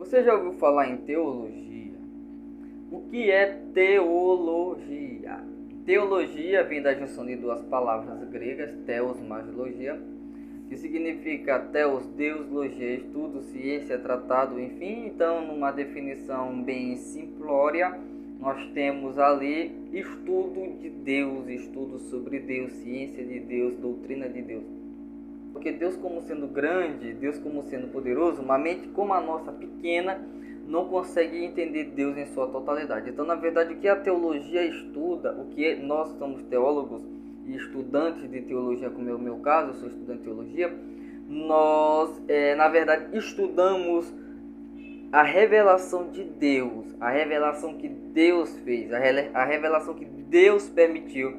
Você já ouviu falar em teologia? O que é teologia? Teologia vem da junção de duas palavras gregas, theos mais logia, que significa theos, Deus, logia, estudo, ciência, tratado, enfim. Então, numa definição bem simplória, nós temos ali estudo de Deus, estudo sobre Deus, ciência de Deus, doutrina de Deus. Porque Deus, como sendo grande, Deus como sendo poderoso, uma mente como a nossa pequena não consegue entender Deus em sua totalidade. Então, na verdade, o que a teologia estuda, o que nós somos teólogos e estudantes de teologia, como é o meu caso, eu sou estudante de teologia, nós, na verdade, estudamos a revelação de Deus, a revelação que Deus fez, a revelação que Deus permitiu.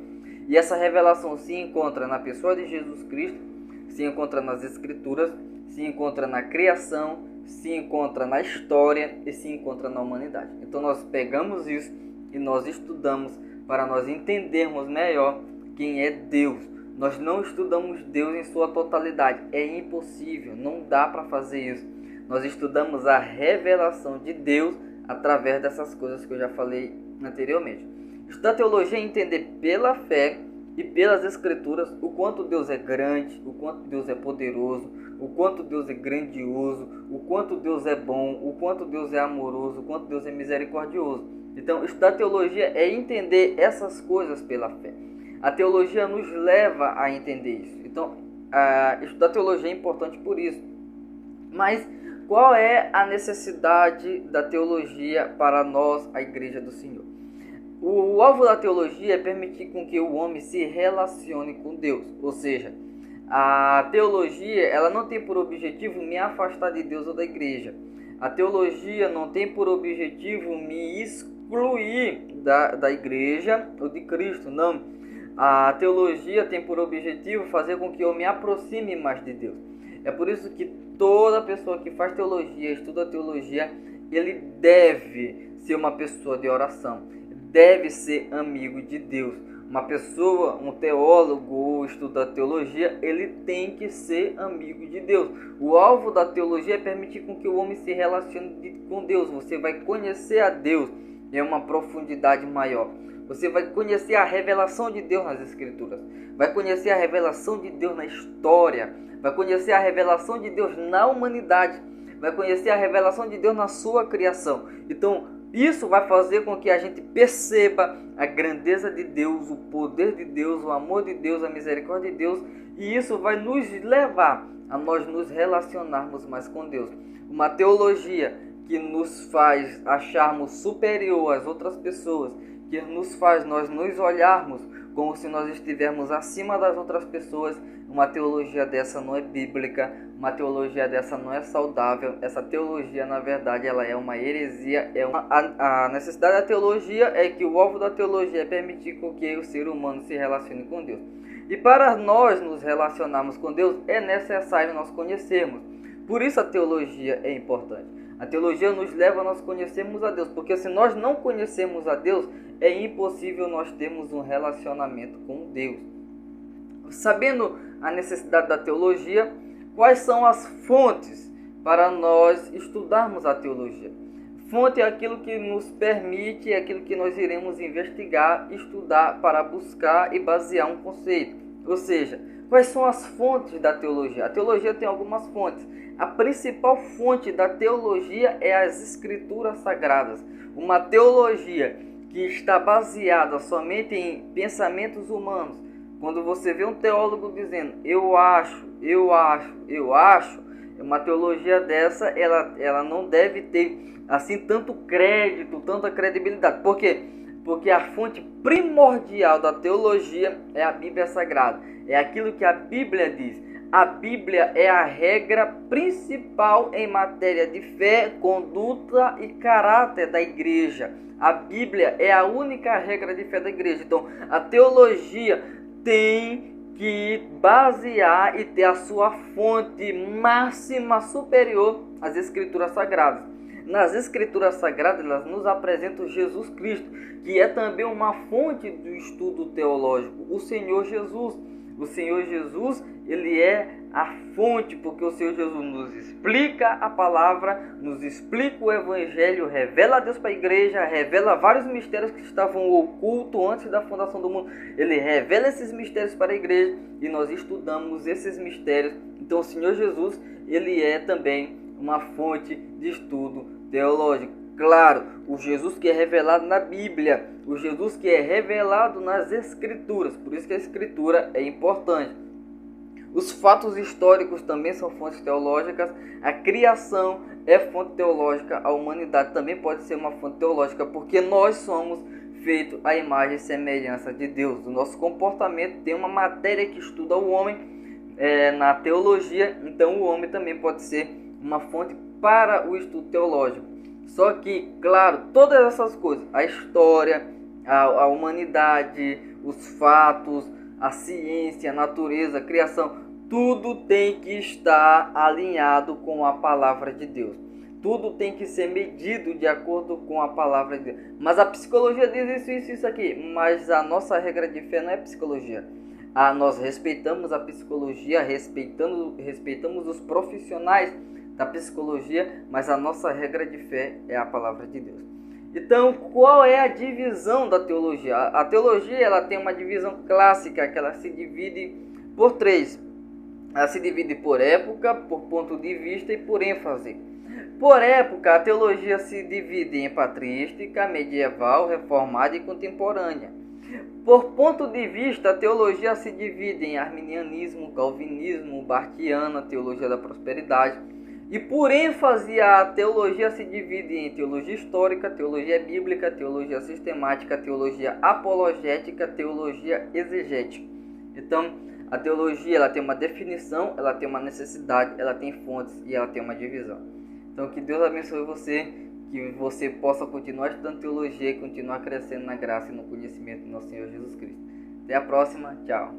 E essa revelação se encontra na pessoa de Jesus Cristo, se encontra nas Escrituras, se encontra na criação, se encontra na história e se encontra na humanidade. Então nós pegamos isso e nós estudamos para nós entendermos melhor quem é Deus. Nós não estudamos Deus em sua totalidade, é impossível, não dá para fazer isso. Nós estudamos a revelação de Deus através dessas coisas que eu já falei anteriormente. Estudar teologia é entender pela fé e pelas Escrituras o quanto Deus é grande, o quanto Deus é poderoso, o quanto Deus é grandioso, o quanto Deus é bom, o quanto Deus é amoroso, o quanto Deus é misericordioso. Então, estudar teologia é entender essas coisas pela fé. A teologia nos leva a entender isso. Então, estudar teologia é importante por isso. Mas qual é a necessidade da teologia para nós, a Igreja do Senhor? O alvo da teologia é permitir com que o homem se relacione com Deus. Ou seja, a teologia ela não tem por objetivo me afastar de Deus ou da igreja. A teologia não tem por objetivo me excluir da igreja ou de Cristo, não. A teologia tem por objetivo fazer com que eu me aproxime mais de Deus. É por isso que toda pessoa que faz teologia, estuda teologia, ele deve ser uma pessoa de oração, deve ser amigo de Deus. Uma pessoa, um teólogo ou estuda teologia, ele tem que ser amigo de Deus. O alvo da teologia é permitir com que o homem se relacione com Deus. Você vai conhecer a Deus em uma profundidade maior. Você vai conhecer a revelação de Deus nas Escrituras. Vai conhecer a revelação de Deus na história. Vai conhecer a revelação de Deus na humanidade. Vai conhecer a revelação de Deus na sua criação. Então, isso vai fazer com que a gente perceba a grandeza de Deus, o poder de Deus, o amor de Deus, a misericórdia de Deus. E isso vai nos levar a nós nos relacionarmos mais com Deus. Uma teologia que nos faz acharmos superior às outras pessoas, que nos faz nós nos olharmos como se nós estivermos acima das outras pessoas. Uma teologia dessa não é bíblica, uma teologia dessa não é saudável. Essa teologia, na verdade, ela é uma heresia. A necessidade da teologia é que o alvo da teologia é permitir com que o ser humano se relacione com Deus. E para nós nos relacionarmos com Deus, é necessário nós conhecermos. Por isso a teologia é importante. A teologia nos leva a nós conhecermos a Deus, porque se nós não conhecemos a Deus, é impossível nós termos um relacionamento com Deus. Sabendo a necessidade da teologia, quais são as fontes para nós estudarmos a teologia? Fonte é aquilo que nos permite, é aquilo que nós iremos investigar, estudar para buscar e basear um conceito. Ou seja, quais são as fontes da teologia? A teologia tem algumas fontes. A principal fonte da teologia é as Escrituras Sagradas. Uma teologia que está baseada somente em pensamentos humanos. Quando você vê um teólogo dizendo eu acho, uma teologia dessa, ela não deve ter assim tanto crédito, tanta credibilidade. Por quê? Porque a fonte primordial da teologia é a Bíblia Sagrada. É aquilo que a Bíblia diz. A Bíblia é a regra principal em matéria de fé, conduta e caráter da igreja. A Bíblia é a única regra de fé da igreja. Então, a teologia tem que basear e ter a sua fonte máxima superior às Escrituras Sagradas. Nas Escrituras Sagradas, elas nos apresentam Jesus Cristo, que é também uma fonte do estudo teológico, o Senhor Jesus. O Senhor Jesus, ele é a fonte, porque o Senhor Jesus nos explica a palavra, nos explica o Evangelho, revela a Deus para a igreja, revela vários mistérios que estavam ocultos antes da fundação do mundo. Ele revela esses mistérios para a igreja e nós estudamos esses mistérios. Então o Senhor Jesus, ele é também uma fonte de estudo teológico. Claro, o Jesus que é revelado na Bíblia, o Jesus que é revelado nas Escrituras, por isso que a Escritura é importante. Os fatos históricos também são fontes teológicas, a criação é fonte teológica, a humanidade também pode ser uma fonte teológica, porque nós somos feitos à imagem e semelhança de Deus. O nosso comportamento tem uma matéria que estuda o homem na teologia, então o homem também pode ser uma fonte para o estudo teológico. Só que, claro, todas essas coisas, a história, a humanidade, os fatos, a ciência, a natureza, a criação, tudo tem que estar alinhado com a palavra de Deus. Tudo tem que ser medido de acordo com a palavra de Deus. Mas a psicologia diz isso aqui. Mas a nossa regra de fé não é psicologia. Nós respeitamos a psicologia, respeitamos os profissionais da psicologia, mas a nossa regra de fé é a palavra de Deus. Então, qual é a divisão da teologia? A teologia ela tem uma divisão clássica, que ela se divide por 3. Ela se divide por época, por ponto de vista e por ênfase. Por época, a teologia se divide em patrística, medieval, reformada e contemporânea. Por ponto de vista, a teologia se divide em arminianismo, calvinismo, barthiana, teologia da prosperidade. E por ênfase, a teologia se divide em teologia histórica, teologia bíblica, teologia sistemática, teologia apologética, teologia exegética. Então, a teologia ela tem uma definição, ela tem uma necessidade, ela tem fontes e ela tem uma divisão. Então, que Deus abençoe você, que você possa continuar estudando teologia e continuar crescendo na graça e no conhecimento do nosso Senhor Jesus Cristo. Até a próxima, tchau.